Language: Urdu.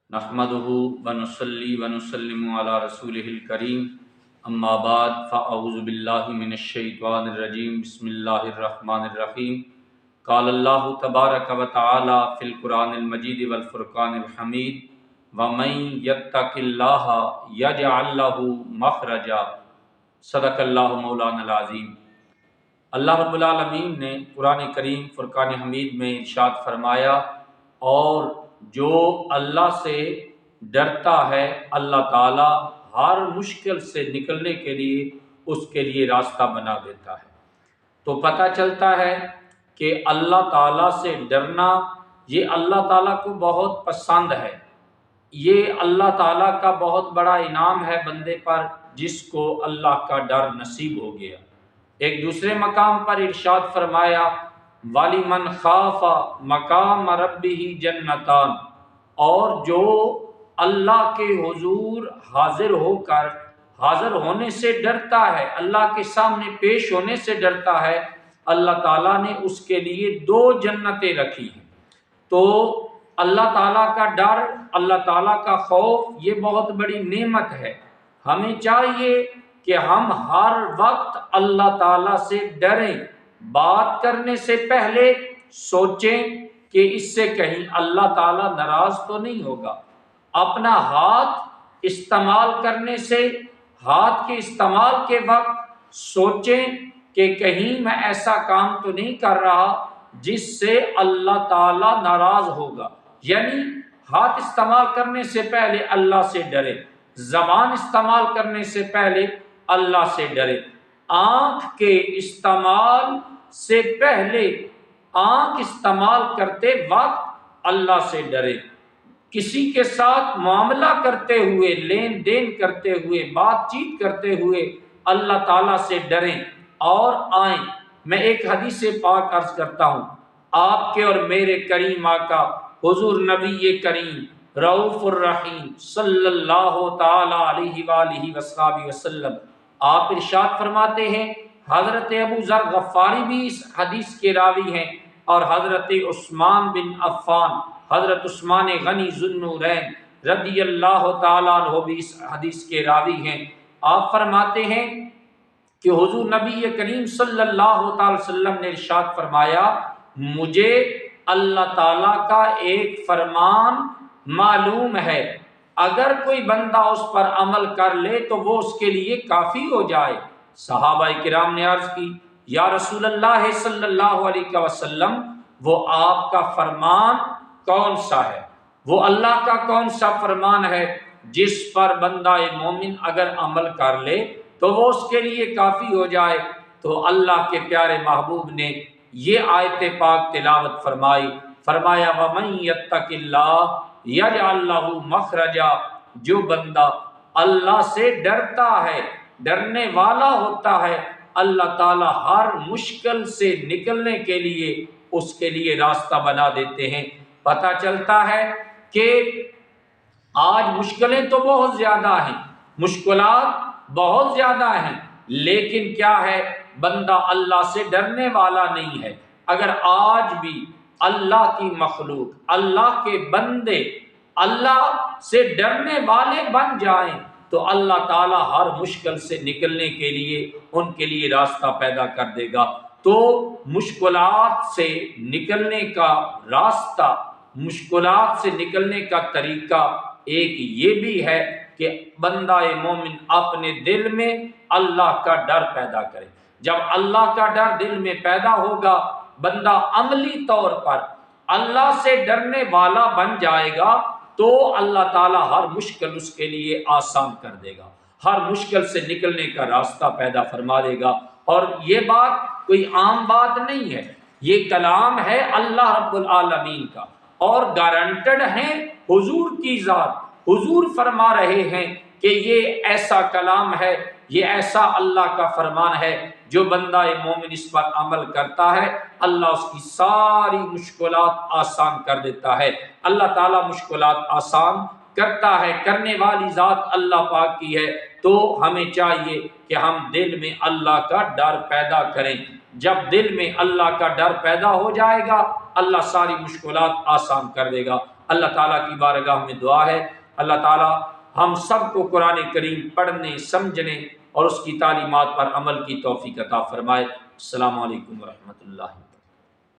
نحمده ونصلي ونسلم على رسوله الكريم اما بعد فاعوذ بالله من الشیطان الرجیم بسم اللہ الرحمن الرحیم قال اللہ تبارک وتعالی فی القرآن المجید والفرقان الحمید ومن یتق اللہ یجعل له مخرجا صدق اللہ مولانا العظیم۔ اللہ رب العالمین نے قرآن کریم فرقان حمید میں ارشاد فرمایا، اور جو اللہ سے ڈرتا ہے اللہ تعالیٰ ہر مشکل سے نکلنے کے لیے اس کے لیے راستہ بنا دیتا ہے۔ تو پتہ چلتا ہے کہ اللہ تعالیٰ سے ڈرنا یہ اللہ تعالیٰ کو بہت پسند ہے، یہ اللہ تعالیٰ کا بہت بڑا انعام ہے بندے پر جس کو اللہ کا ڈر نصیب ہو گیا۔ ایک دوسرے مقام پر ارشاد فرمایا وَلِمَنْ خَافَ مَقَامَ رَبِّهِ جَنَّتَانِ، اور جو اللہ کے حضور حاضر ہونے سے ڈرتا ہے، اللہ کے سامنے پیش ہونے سے ڈرتا ہے، اللہ تعالیٰ نے اس کے لیے 2 جنتیں رکھی ہیں۔ تو اللہ تعالیٰ کا ڈر، اللہ تعالیٰ کا خوف یہ بہت بڑی نعمت ہے۔ ہمیں چاہیے کہ ہم ہر وقت اللہ تعالیٰ سے ڈریں، بات کرنے سے پہلے سوچیں کہ اس سے کہیں اللہ تعالیٰ ناراض تو نہیں ہوگا۔ اپنا ہاتھ استعمال کرنے سے، ہاتھ کے استعمال کے وقت سوچیں کہ کہیں میں ایسا کام تو نہیں کر رہا جس سے اللہ تعالیٰ ناراض ہوگا۔ یعنی ہاتھ استعمال کرنے سے پہلے اللہ سے ڈرے، زبان استعمال کرنے سے پہلے اللہ سے ڈرے، آنکھ کے استعمال سے پہلے آنکھ استعمال کرتے وقت اللہ سے ڈرے، کسی کے ساتھ معاملہ کرتے ہوئے، لین دین کرتے ہوئے، بات چیت کرتے ہوئے اللہ تعالیٰ سے ڈریں اور آئیں۔ میں ایک حدیث پاک عرض کرتا ہوں، آپ کے اور میرے کریم آقا حضور نبی کریم رؤوف الرحیم صلی اللہ تعالی علیہ وآلہ وصحبہ وسلم، آپ ارشاد فرماتے ہیں، حضرت ابو ذر غفاری بھی اس حدیث کے راوی ہیں، اور حضرت عثمان بن عفان، حضرت عثمان غنی ذو النورین رضی اللہ تعالیٰ عنہ بھی اس حدیث کے راوی ہیں۔ آپ فرماتے ہیں کہ حضور نبی کریم صلی اللہ تعالی وسلم نے ارشاد فرمایا، مجھے اللہ تعالیٰ کا ایک فرمان معلوم ہے، اگر کوئی بندہ اس پر عمل کر لے تو وہ اس کے لیے کافی ہو جائے۔ صحابہ کرام نے عرض کی، یا رسول اللہ صلی اللہ علیہ وسلم، وہ آپ کا فرمان کون سا ہے؟ وہ اللہ کا کون سا فرمان ہے جس پر بندہ مومن اگر عمل کر لے تو وہ اس کے لیے کافی ہو جائے؟ تو اللہ کے پیارے محبوب نے یہ آیت پاک تلاوت فرمائی، فرمایا وَمَن يَتَّقِ اللَّهَ يَجْعَل لَّهُ مَخْرَجًا، جو بندہ اللہ سے ڈرتا ہے، ڈرنے والا ہوتا ہے، اللہ تعالیٰ ہر مشکل سے نکلنے کے لیے اس کے لیے راستہ بنا دیتے ہیں۔ پتہ چلتا ہے کہ آج مشکلیں تو بہت زیادہ ہیں، مشکلات بہت زیادہ ہیں، لیکن کیا ہے، بندہ اللہ سے ڈرنے والا نہیں ہے۔ اگر آج بھی اللہ کی مخلوق، اللہ کے بندے اللہ سے ڈرنے والے بن جائیں تو اللہ تعالیٰ ہر مشکل سے نکلنے کے لیے ان کے لیے راستہ پیدا کر دے گا۔ تو مشکلات سے نکلنے کا راستہ، مشکلات سے نکلنے کا طریقہ ایک یہ بھی ہے کہ بندہ مومن اپنے دل میں اللہ کا ڈر پیدا کرے۔ جب اللہ کا ڈر دل میں پیدا ہوگا، بندہ عملی طور پر اللہ سے ڈرنے والا بن جائے گا تو اللہ تعالیٰ ہر مشکل اس کے لیے آسان کر دے گا، ہر مشکل سے نکلنے کا راستہ پیدا فرما دے گا۔ اور یہ بات کوئی عام بات نہیں ہے، یہ کلام ہے اللہ رب العالمین کا، اور گارنٹڈ ہے حضور کی ذات۔ حضور فرما رہے ہیں کہ یہ ایسا کلام ہے، یہ ایسا اللہ کا فرمان ہے، جو بندہ مومن اس پر عمل کرتا ہے اللہ اس کی ساری مشکلات آسان کر دیتا ہے۔ اللہ تعالیٰ مشکلات آسان کرتا ہے، کرنے والی ذات اللہ پاک کی ہے۔ تو ہمیں چاہیے کہ ہم دل میں اللہ کا ڈر پیدا کریں۔ جب دل میں اللہ کا ڈر پیدا ہو جائے گا، اللہ ساری مشکلات آسان کر دے گا۔ اللہ تعالیٰ کی بارگاہ میں دعا ہے اللہ تعالیٰ ہم سب کو قرآن کریم پڑھنے سمجھنے اور اس کی تعلیمات پر عمل کی توفیق عطا فرمائے۔ السلام علیکم ورحمۃ اللہ۔